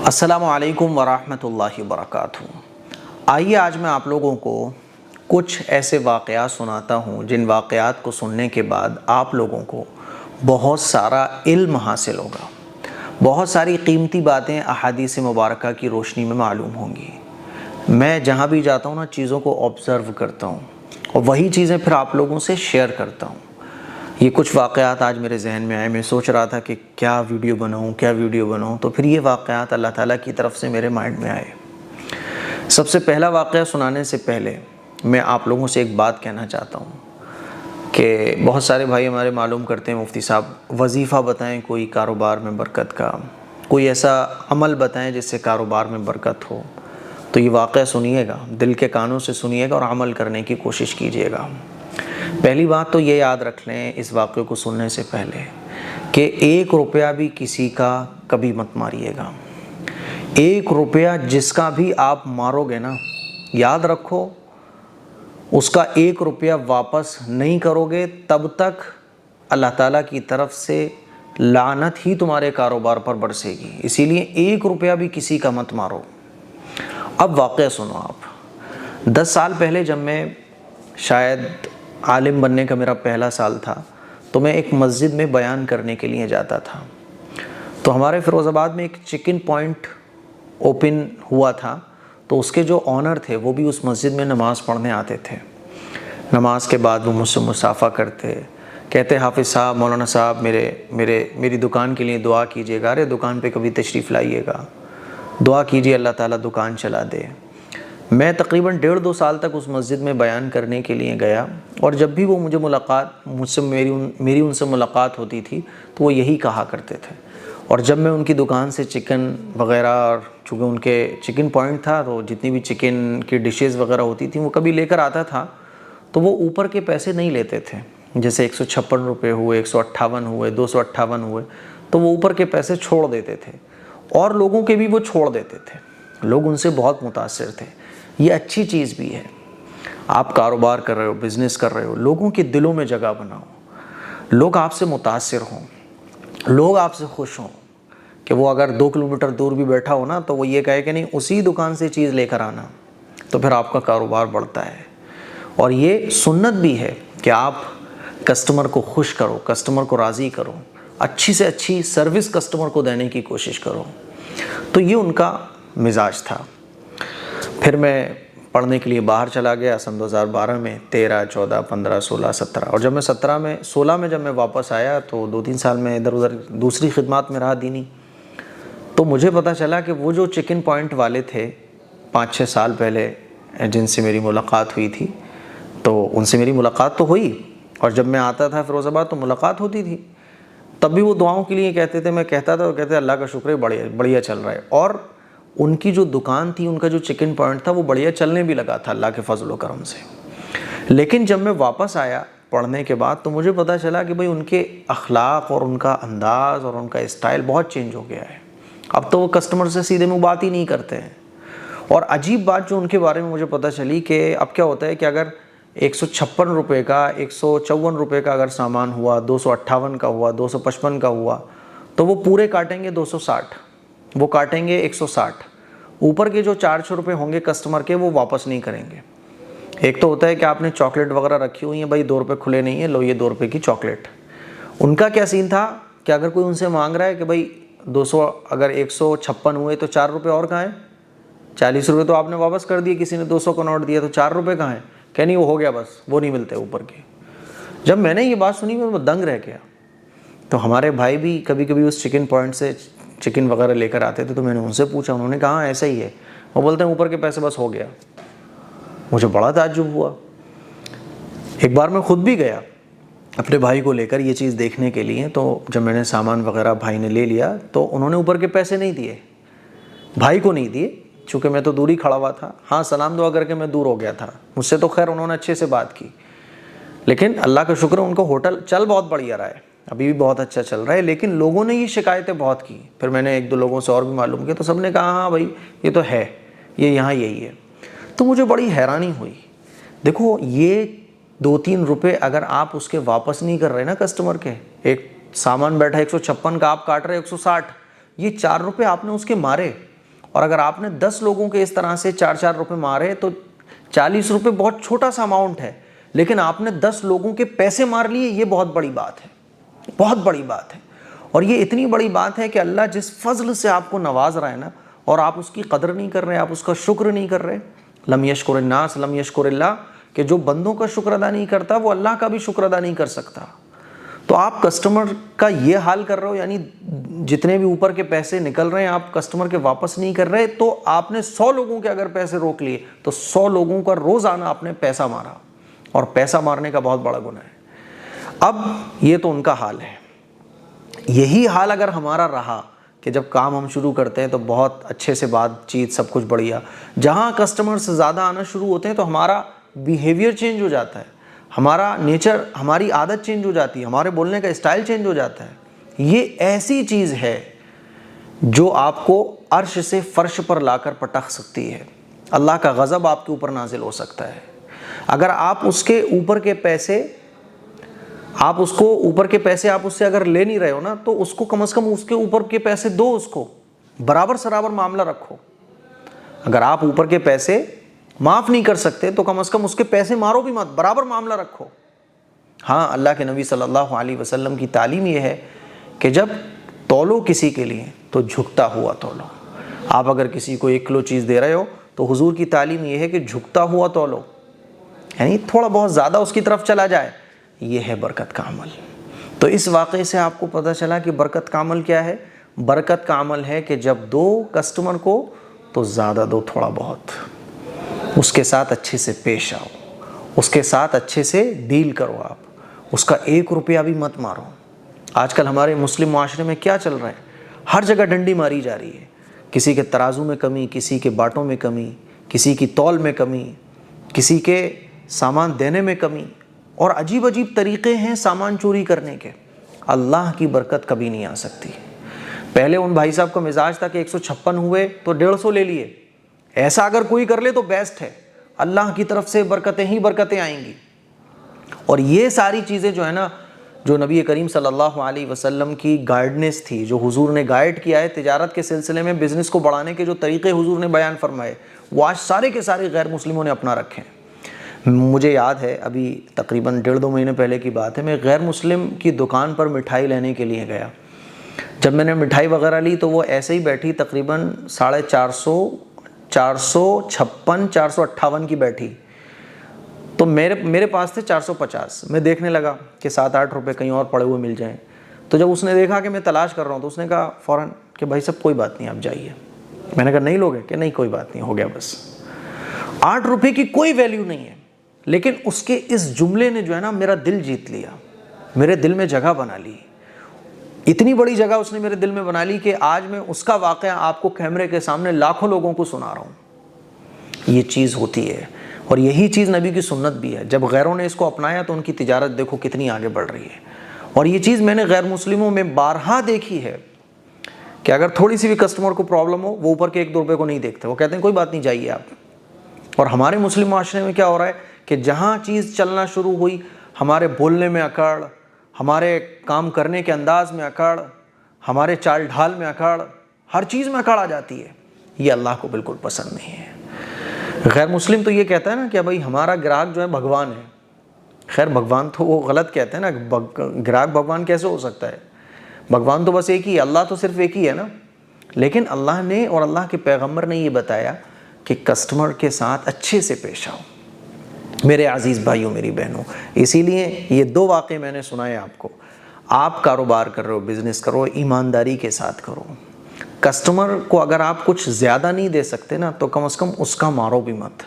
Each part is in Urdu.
السلام علیکم ورحمۃ اللہ وبرکاتہ۔ آئیے آج میں آپ لوگوں کو کچھ ایسے واقعات سناتا ہوں جن واقعات کو سننے کے بعد آپ لوگوں کو بہت سارا علم حاصل ہوگا، بہت ساری قیمتی باتیں احادیث مبارکہ کی روشنی میں معلوم ہوں گی۔ میں جہاں بھی جاتا ہوں نا چیزوں کو آبزرو کرتا ہوں اور وہی چیزیں پھر آپ لوگوں سے شیئر کرتا ہوں۔ یہ کچھ واقعات آج میرے ذہن میں آئے، میں سوچ رہا تھا کہ کیا ویڈیو بناؤں، تو پھر یہ واقعات اللہ تعالیٰ کی طرف سے میرے مائنڈ میں آئے۔ سب سے پہلا واقعہ سنانے سے پہلے میں آپ لوگوں سے ایک بات کہنا چاہتا ہوں کہ بہت سارے بھائی ہمارے معلوم کرتے ہیں مفتی صاحب وظیفہ بتائیں کوئی کاروبار میں برکت کا، کوئی ایسا عمل بتائیں جس سے کاروبار میں برکت ہو۔ تو یہ واقعہ سنیے گا، دل کے کانوں سے سنیے گا اور عمل کرنے کی کوشش کیجیے گا۔ پہلی بات تو یہ یاد رکھ لیں اس واقعے کو سننے سے پہلے کہ 1 روپیہ بھی کسی کا کبھی مت ماریے گا۔ 1 روپیہ جس کا بھی آپ مارو گے نا، یاد رکھو اس کا 1 روپیہ واپس نہیں کرو گے تب تک اللہ تعالیٰ کی طرف سے لعنت ہی تمہارے کاروبار پر برسے گی۔ اسی لیے 1 روپیہ بھی کسی کا مت مارو۔ اب واقعہ سنو آپ۔ 10 سال پہلے جب میں شاید عالم بننے کا میرا پہلا سال تھا تو میں ایک مسجد میں بیان کرنے کے لیے جاتا تھا۔ تو ہمارے فیروز آباد میں ایک چکن پوائنٹ اوپن ہوا تھا، تو اس کے جو آنر تھے وہ بھی اس مسجد میں نماز پڑھنے آتے تھے۔ نماز کے بعد وہ مجھ سے مصافحہ کرتے، کہتے حافظ صاحب، مولانا صاحب میری دکان کے لیے دعا کیجیے گا، ارے دکان پہ کبھی تشریف لائیے گا، دعا کیجیے اللہ تعالیٰ دکان چلا دے۔ میں تقریباً 1.5-2 سال تک اس مسجد میں بیان کرنے کے لیے گیا، اور جب بھی وہ میری ان سے ملاقات ہوتی تھی تو وہ یہی کہا کرتے تھے۔ اور جب میں ان کی دکان سے چکن وغیرہ، اور چونکہ ان کے چکن پوائنٹ تھا تو جتنی بھی چکن کی ڈشز وغیرہ ہوتی تھیں وہ کبھی لے کر آتا تھا، تو وہ اوپر کے پیسے نہیں لیتے تھے، جیسے 156 روپے ہوئے، 158 ہوئے، 258 ہوئے، تو وہ اوپر کے پیسے چھوڑ دیتے تھے، اور لوگوں کے بھی وہ چھوڑ دیتے تھے۔ لوگ ان سے بہت متاثر تھے۔ یہ اچھی چیز بھی ہے، آپ کاروبار کر رہے ہو، بزنس کر رہے ہو، لوگوں کے دلوں میں جگہ بناؤ، لوگ آپ سے متاثر ہوں، لوگ آپ سے خوش ہوں، کہ وہ اگر 2 کلومیٹر دور بھی بیٹھا ہو نا تو وہ یہ کہے کہ نہیں اسی دکان سے چیز لے کر آنا، تو پھر آپ کا کاروبار بڑھتا ہے۔ اور یہ سنت بھی ہے کہ آپ کسٹمر کو خوش کرو، کسٹمر کو راضی کرو، اچھی سے اچھی سروس کسٹمر کو دینے کی کوشش کرو۔ تو یہ ان کا مزاج تھا۔ پھر میں پڑھنے کے لیے باہر چلا گیا سن 2012 میں، 13، 14، 15، 16، 17، اور جب میں 16 میں جب میں واپس آیا تو 2-3 سال میں ادھر ادھر دوسری خدمات میں رہا دینی۔ تو مجھے پتہ چلا کہ وہ جو چکن پوائنٹ والے تھے 5-6 سال پہلے جن سے میری ملاقات ہوئی تھی، تو ان سے میری ملاقات تو ہوئی، اور جب میں آتا تھا فیروز آباد تو ملاقات ہوتی تھی، تب بھی وہ دعاؤں کے لیے کہتے تھے، میں کہتا تھا، وہ کہتے اللہ کا شکر ہے بڑھیا چل رہا ہے۔ اور ان کی جو دکان تھی، ان کا جو چکن پوائنٹ تھا وہ بڑھیا چلنے بھی لگا تھا اللہ کے فضل و کرم سے۔ لیکن جب میں واپس آیا پڑھنے کے بعد تو مجھے پتہ چلا کہ بھئی ان کے اخلاق اور ان کا انداز اور ان کا اسٹائل بہت چینج ہو گیا ہے۔ اب تو وہ کسٹمر سے سیدھے منہ بات ہی نہیں کرتے ہیں۔ اور عجیب بات جو ان کے بارے میں مجھے پتہ چلی کہ اب کیا ہوتا ہے کہ اگر 156 روپے کا، 154 روپے کا اگر سامان ہوا، 258 کا ہوا، 255 کا ہوا، تو وہ پورے کاٹیں گے 260، وہ کاٹیں گے 160، اوپر کے جو 400 روپے ہوں گے کسٹمر کے وہ واپس نہیں کریں گے۔ ایک تو ہوتا ہے کہ آپ نے چاکلیٹ وغیرہ رکھی ہوئی ہیں، بھائی 2 روپے کھلے نہیں ہیں، لو یہ 2 روپے کی چاکلیٹ۔ ان کا کیا سین تھا کہ اگر کوئی ان سے مانگ رہا ہے کہ بھائی 200، اگر 156 ہوئے تو 4 روپے اور کہاں ہیں؟ 40 روپے تو آپ نے واپس کر دیے، کسی نے 200 کا نوٹ دیا تو 4 روپے کہاں ہیں؟ کہ نہیں وہ ہو گیا، بس وہ نہیں ملتے اوپر کے۔ جب میں نے یہ بات سنی میں دنگ رہ گیا۔ تو ہمارے بھائی بھی کبھی کبھی اس چکن پوائنٹ سے چکن وغیرہ لے کر آتے تھے، تو میں نے ان سے پوچھا، انہوں نے کہا ایسا ہی ہے، وہ بولتے ہیں اوپر کے پیسے بس ہو گیا۔ مجھے بڑا تعجب ہوا۔ ایک بار میں خود بھی گیا اپنے بھائی کو لے کر یہ چیز دیکھنے کے لیے، تو جب میں نے سامان وغیرہ بھائی نے لے لیا تو انہوں نے اوپر کے پیسے نہیں دیے، بھائی کو نہیں دیے، چونکہ میں تو دور ہی کھڑا ہوا تھا۔ ہاں سلام دعا کر کے میں دور ہو گیا تھا، مجھ سے تو خیر انہوں نے اچھے سے بات کی، لیکن اللہ کا شکر ہے ان کو ہوٹل چل بہت بڑھیا رہا ہے، ابھی بھی بہت اچھا چل رہا ہے۔ لیکن لوگوں نے یہ شکایتیں بہت کی، پھر میں نے 1-2 لوگوں سے اور بھی معلوم کیا تو سب نے کہا ہاں بھائی یہ تو ہے، یہ یہاں یہی ہے۔ تو مجھے بڑی حیرانی ہوئی۔ دیکھو یہ 2-3 روپے اگر آپ اس کے واپس نہیں کر رہے نا کسٹمر کے، ایک سامان بیٹھا 156 کا آپ کاٹ رہے 160، یہ 4 روپے آپ نے اس کے مارے، اور اگر آپ نے 10 لوگوں کے اس طرح سے 4 روپے مارے تو 40 روپے بہت چھوٹا سا اماؤنٹ ہے، لیکن آپ نے 10 لوگوں کے پیسے مار لیے، یہ بہت بڑی بات ہے، بہت بڑی بات ہے۔ اور یہ اتنی بڑی بات ہے کہ اللہ جس فضل سے آپ کو نواز رہا ہے نا، اور آپ اس کی قدر نہیں کر رہے، آپ اس کا شکر نہیں کر رہے، لم یشکر الناس لم یشکر اللہ، کہ جو بندوں کا شکر ادا نہیں کرتا وہ اللہ کا بھی شکر ادا نہیں کر سکتا۔ تو آپ کسٹمر کا یہ حال کر رہے ہو، یعنی جتنے بھی اوپر کے پیسے نکل رہے ہیں آپ کسٹمر کے واپس نہیں کر رہے، تو آپ نے 100 لوگوں کے اگر پیسے روک لیے تو 100 لوگوں کا روزانہ آپ نے پیسہ مارا، اور پیسہ مارنے کا بہت بڑا گناہ ہے۔ اب یہ تو ان کا حال ہے، یہی حال اگر ہمارا رہا کہ جب کام ہم شروع کرتے ہیں تو بہت اچھے سے بات چیت سب کچھ بڑھیا، جہاں کسٹمرز زیادہ آنا شروع ہوتے ہیں تو ہمارا بیہیویئر چینج ہو جاتا ہے، ہمارا نیچر، ہماری عادت چینج ہو جاتی ہے، ہمارے بولنے کا اسٹائل چینج ہو جاتا ہے۔ یہ ایسی چیز ہے جو آپ کو عرش سے فرش پر لا کر پٹخ سکتی ہے، اللہ کا غضب آپ کے اوپر نازل ہو سکتا ہے۔ اگر آپ اس کے اوپر کے پیسے آپ اس سے اگر لے نہیں رہے ہو نا، تو اس کو کم از کم اس کے اوپر کے پیسے دو، اس کو برابر سرابر معاملہ رکھو۔ اگر آپ اوپر کے پیسے معاف نہیں کر سکتے تو کم از کم اس کے پیسے مارو بھی مت، برابر معاملہ رکھو۔ ہاں، اللہ کے نبی صلی اللہ علیہ وسلم کی تعلیم یہ ہے کہ جب تولو کسی کے لیے تو جھکتا ہوا تولو۔ آپ اگر کسی کو 1 کلو چیز دے رہے ہو تو حضور کی تعلیم یہ ہے کہ جھکتا ہوا تولو، یعنی تھوڑا بہت زیادہ اس کی طرف چلا جائے، یہ ہے برکت کا عمل۔ تو اس واقعے سے آپ کو پتہ چلا کہ برکت کا عمل کیا ہے۔ برکت کا عمل ہے کہ جب دو کسٹمر کو تو زیادہ دو، تھوڑا بہت اس کے ساتھ اچھے سے پیش آؤ، اس کے ساتھ اچھے سے ڈیل کرو، آپ اس کا 1 روپیہ بھی مت مارو۔ آج کل ہمارے مسلم معاشرے میں کیا چل رہا ہے؟ ہر جگہ ڈنڈی ماری جا رہی ہے، کسی کے ترازو میں کمی، کسی کے باٹوں میں کمی، کسی کی تول میں کمی، کسی کے سامان دینے میں کمی، اور عجیب عجیب طریقے ہیں سامان چوری کرنے کے۔ اللہ کی برکت کبھی نہیں آ سکتی۔ پہلے ان بھائی صاحب کا مزاج تھا کہ 156 ہوئے تو 150 لے لیے، ایسا اگر کوئی کر لے تو بیسٹ ہے، اللہ کی طرف سے برکتیں ہی برکتیں آئیں گی۔ اور یہ ساری چیزیں جو ہے نا، جو نبی کریم صلی اللہ علیہ وسلم کی گائیڈنس تھی، جو حضور نے گائیڈ کیا ہے تجارت کے سلسلے میں، بزنس کو بڑھانے کے جو طریقے حضور نے بیان فرمائے، وہ آج سارے کے سارے غیر مسلموں نے اپنا رکھے ہیں۔ مجھے یاد ہے ابھی تقریباً 1.5-2 مہینے پہلے کی بات ہے، میں غیر مسلم کی دکان پر مٹھائی لینے کے لیے گیا۔ جب میں نے مٹھائی وغیرہ لی تو وہ ایسے ہی بیٹھی، تقریباً 450، 456، 458 کی بیٹھی، تو میرے پاس تھے 450۔ میں دیکھنے لگا کہ 7-8 روپے کہیں اور پڑے ہوئے مل جائیں، تو جب اس نے دیکھا کہ میں تلاش کر رہا ہوں تو اس نے کہا فوراً کہ بھائی صاحب کوئی بات نہیں، آپ جائیے۔ میں نے کہا نہیں لوگے؟ کہ نہیں کوئی بات نہیں، ہو گیا بس۔ 8 روپے کی کوئی ویلیو نہیں ہے، لیکن اس کے اس جملے نے جو ہے نا میرا دل جیت لیا، میرے دل میں جگہ بنا لی۔ اتنی بڑی جگہ اس نے میرے دل میں بنا لی کہ آج میں اس کا واقعہ آپ کو کیمرے کے سامنے لاکھوں لوگوں کو سنا رہا ہوں۔ یہ چیز ہوتی ہے، اور یہی چیز نبی کی سنت بھی ہے۔ جب غیروں نے اس کو اپنایا تو ان کی تجارت دیکھو کتنی آگے بڑھ رہی ہے۔ اور یہ چیز میں نے غیر مسلموں میں بارہا دیکھی ہے کہ اگر تھوڑی سی بھی کسٹمر کو پرابلم ہو، وہ اوپر کے 1-2 روپے کو نہیں دیکھتے، وہ کہتے ہیں کوئی بات نہیں، جائیے آپ۔ اور ہمارے مسلم معاشرے میں کیا ہو رہا ہے کہ جہاں چیز چلنا شروع ہوئی، ہمارے بولنے میں اکڑ، ہمارے کام کرنے کے انداز میں اکڑ، ہمارے چال ڈھال میں اکڑ، ہر چیز میں اکڑ آ جاتی ہے۔ یہ اللہ کو بالکل پسند نہیں ہے۔ غیر مسلم تو یہ کہتا ہے نا کہ بھائی ہمارا گراہک جو ہے بھگوان ہے۔ خیر بھگوان تو وہ غلط کہتے ہیں نا، گراہک بھگوان کیسے ہو سکتا ہے؟ بھگوان تو بس ایک ہی ہے، اللہ تو صرف ایک ہی ہے نا۔ لیکن اللہ نے اور اللہ کے پیغمبر نے یہ بتایا کہ کسٹمر کے ساتھ اچھے سے پیش آؤ۔ میرے عزیز بھائیوں، میری بہنوں، اسی لیے یہ 2 واقعے میں نے سنائے آپ کو۔ آپ کاروبار کر رہے ہو، بزنس کرو، ایمانداری کے ساتھ کرو۔ کسٹمر کو اگر آپ کچھ زیادہ نہیں دے سکتے نا تو کم از کم اس کا مارو بھی مت۔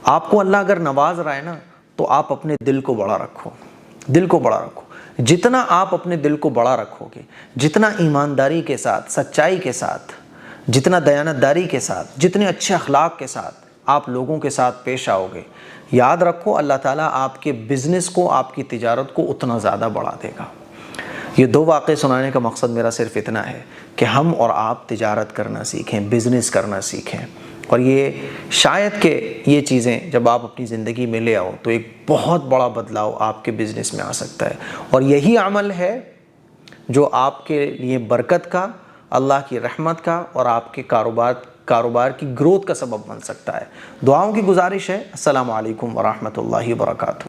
آپ کو اللہ اگر نواز رہا ہے نا تو آپ اپنے دل کو بڑا رکھو، دل کو بڑا رکھو۔ جتنا آپ اپنے دل کو بڑا رکھو گے، جتنا ایمانداری کے ساتھ، سچائی کے ساتھ، جتنا دیانتداری کے ساتھ، جتنے اچھے اخلاق کے ساتھ آپ لوگوں کے ساتھ پیش آؤ گے، یاد رکھو اللہ تعالیٰ آپ کے بزنس کو، آپ کی تجارت کو اتنا زیادہ بڑھا دے گا۔ یہ 2 واقعے سنانے کا مقصد میرا صرف اتنا ہے کہ ہم اور آپ تجارت کرنا سیکھیں، بزنس کرنا سیکھیں، اور یہ شاید کہ یہ چیزیں جب آپ اپنی زندگی میں لے آؤ تو ایک بہت بڑا بدلاؤ آپ کے بزنس میں آ سکتا ہے۔ اور یہی عمل ہے جو آپ کے لیے برکت کا، اللہ کی رحمت کا اور آپ کے کاروبار کی گروتھ کا سبب بن سکتا ہے۔ دعاؤں کی گزارش ہے۔ السلام علیکم ورحمۃ اللہ وبرکاتہ۔